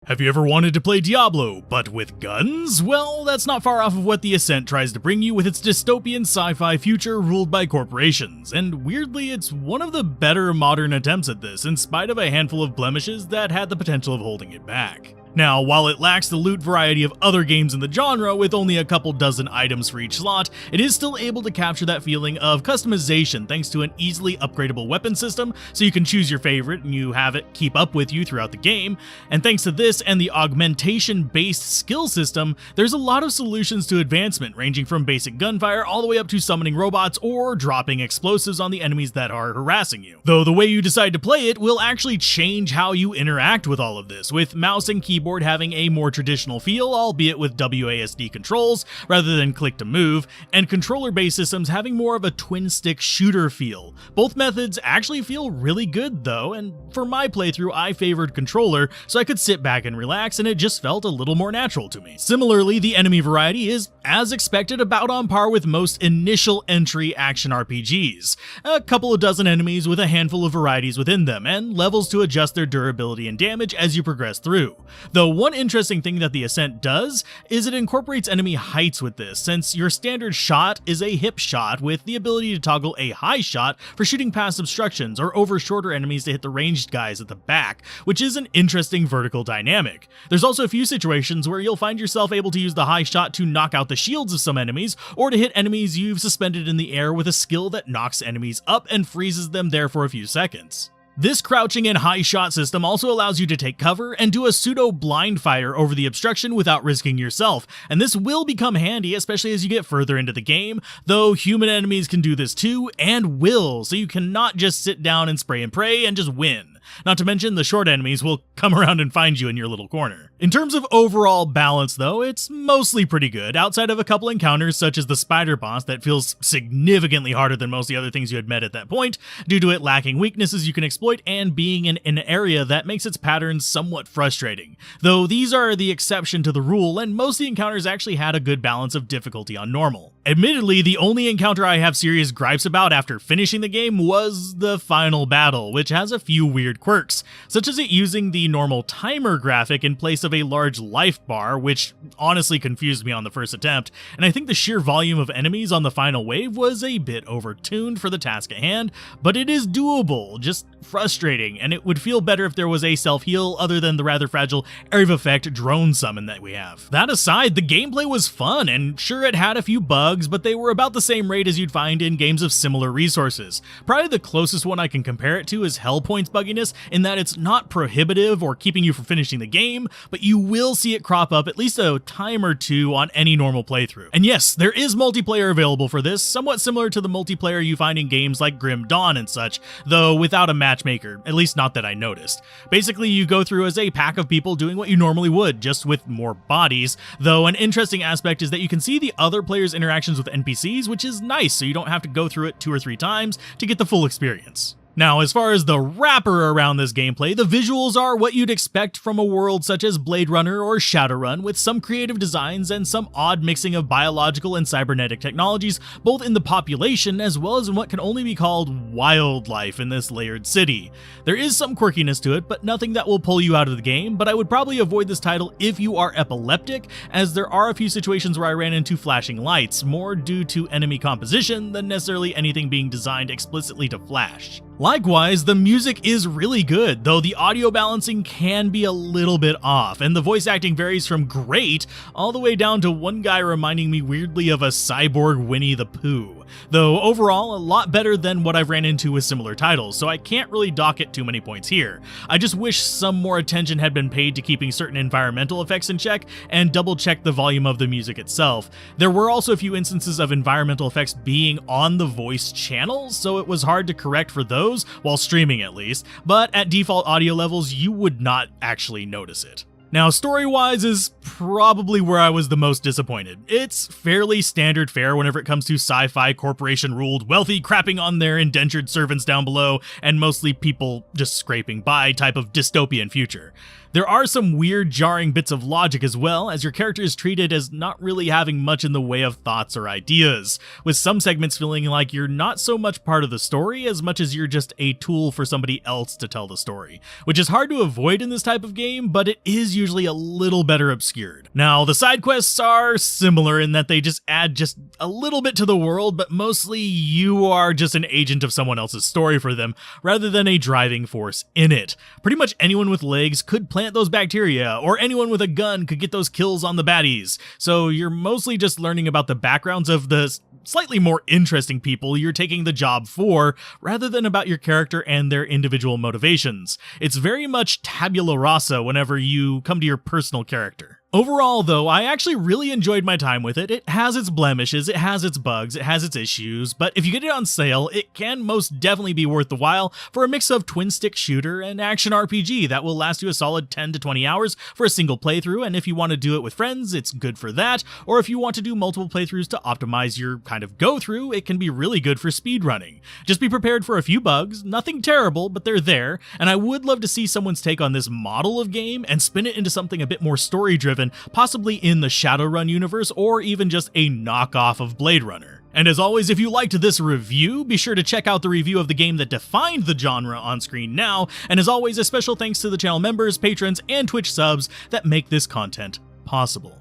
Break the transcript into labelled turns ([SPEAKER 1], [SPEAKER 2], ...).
[SPEAKER 1] Have you ever wanted to play Diablo, but with guns? Well, that's not far off of what the Ascent tries to bring you with its dystopian sci-fi future ruled by corporations, and weirdly it's one of the better modern attempts at this, in spite of a handful of blemishes that had the potential of holding it back. Now, while it lacks the loot variety of other games in the genre with only a couple dozen items for each slot, it is still able to capture that feeling of customization thanks to an easily upgradable weapon system, so you can choose your favorite and you have it keep up with you throughout the game. And thanks to this and the augmentation-based skill system, there's a lot of solutions to advancement, ranging from basic gunfire all the way up to summoning robots or dropping explosives on the enemies that are harassing you. Though the way you decide to play it will actually change how you interact with all of this, with mouse and keyboard having a more traditional feel, albeit with WASD controls rather than click to move, and controller-based systems having more of a twin-stick shooter feel. Both methods actually feel really good though, and for my playthrough I favored controller so I could sit back and relax, and it just felt a little more natural to me. Similarly, the enemy variety is, as expected, about on par with most initial entry action RPGs. A couple of dozen enemies with a handful of varieties within them, and levels to adjust their durability and damage as you progress through. Though one interesting thing that the Ascent does is it incorporates enemy heights with this, since your standard shot is a hip shot with the ability to toggle a high shot for shooting past obstructions or over shorter enemies to hit the ranged guys at the back, which is an interesting vertical dynamic. There's also a few situations where you'll find yourself able to use the high shot to knock out the shields of some enemies, or to hit enemies you've suspended in the air with a skill that knocks enemies up and freezes them there for a few seconds. This crouching and high shot system also allows you to take cover and do a pseudo blind fire over the obstruction without risking yourself, and this will become handy especially as you get further into the game, though human enemies can do this too, and will, so you cannot just sit down and spray and pray and just win. Not to mention the short enemies will come around and find you in your little corner. In terms of overall balance though, it's mostly pretty good, outside of a couple encounters such as the spider boss that feels significantly harder than most of the other things you had met at that point, due to it lacking weaknesses you can exploit and being in an area that makes its patterns somewhat frustrating. Though these are the exception to the rule, and most of the encounters actually had a good balance of difficulty on normal. Admittedly, the only encounter I have serious gripes about after finishing the game was the final battle, which has a few weird quirks, such as it using the normal timer graphic in place of a large life bar, which honestly confused me on the first attempt, and I think the sheer volume of enemies on the final wave was a bit overtuned for the task at hand, but it is doable, just frustrating, and it would feel better if there was a self-heal other than the rather fragile area of effect drone summon that we have. That aside, the gameplay was fun, and sure it had a few bugs, but they were about the same rate as you'd find in games of similar resources. Probably the closest one I can compare it to is Hellpoint's bugginess, in that it's not prohibitive or keeping you from finishing the game, but you will see it crop up at least a time or two on any normal playthrough. And yes, there is multiplayer available for this, somewhat similar to the multiplayer you find in games like Grim Dawn and such, though without a matchmaker, at least not that I noticed. Basically, you go through as a pack of people doing what you normally would, just with more bodies, though an interesting aspect is that you can see the other players' interactions with NPCs, which is nice, so you don't have to go through it 2 or 3 times to get the full experience. Now, as far as the wrapper around this gameplay, the visuals are what you'd expect from a world such as Blade Runner or Shadowrun, with some creative designs and some odd mixing of biological and cybernetic technologies, both in the population as well as in what can only be called wildlife in this layered city. There is some quirkiness to it, but nothing that will pull you out of the game, but I would probably avoid this title if you are epileptic, as there are a few situations where I ran into flashing lights, more due to enemy composition than necessarily anything being designed explicitly to flash. Likewise, the music is really good, though the audio balancing can be a little bit off, and the voice acting varies from great all the way down to one guy reminding me weirdly of a cyborg Winnie the Pooh. Though overall, a lot better than what I've ran into with similar titles, so I can't really dock it too many points here. I just wish some more attention had been paid to keeping certain environmental effects in check and double check the volume of the music itself. There were also a few instances of environmental effects being on the voice channels, so it was hard to correct for those, while streaming at least, but at default audio levels you would not actually notice it. Now, story-wise is probably where I was the most disappointed. It's fairly standard fare whenever it comes to sci-fi corporation-ruled, wealthy crapping on their indentured servants down below, and mostly people just scraping by type of dystopian future. There are some weird, jarring bits of logic as well, as your character is treated as not really having much in the way of thoughts or ideas, with some segments feeling like you're not so much part of the story as much as you're just a tool for somebody else to tell the story, which is hard to avoid in this type of game, but it is usually a little better obscured. Now, the side quests are similar in that they just add just a little bit to the world, but mostly you are just an agent of someone else's story for them, rather than a driving force in it. Pretty much anyone with legs could plant those bacteria, or anyone with a gun could get those kills on the baddies, so you're mostly just learning about the backgrounds of the slightly more interesting people you're taking the job for, rather than about your character and their individual motivations. It's very much tabula rasa whenever you come to your personal character. Overall, though, I actually really enjoyed my time with it. It has its blemishes, it has its bugs, it has its issues, but if you get it on sale, it can most definitely be worth the while for a mix of twin-stick shooter and action RPG that will last you a solid 10 to 20 hours for a single playthrough, and if you want to do it with friends, it's good for that, or if you want to do multiple playthroughs to optimize your kind of go-through, it can be really good for speedrunning. Just be prepared for a few bugs, nothing terrible, but they're there, and I would love to see someone's take on this model of game and spin it into something a bit more story-driven, possibly in the Shadowrun universe, or even just a knockoff of Blade Runner. And as always, if you liked this review, be sure to check out the review of the game that defined the genre on screen now, and as always, a special thanks to the channel members, patrons, and Twitch subs that make this content possible.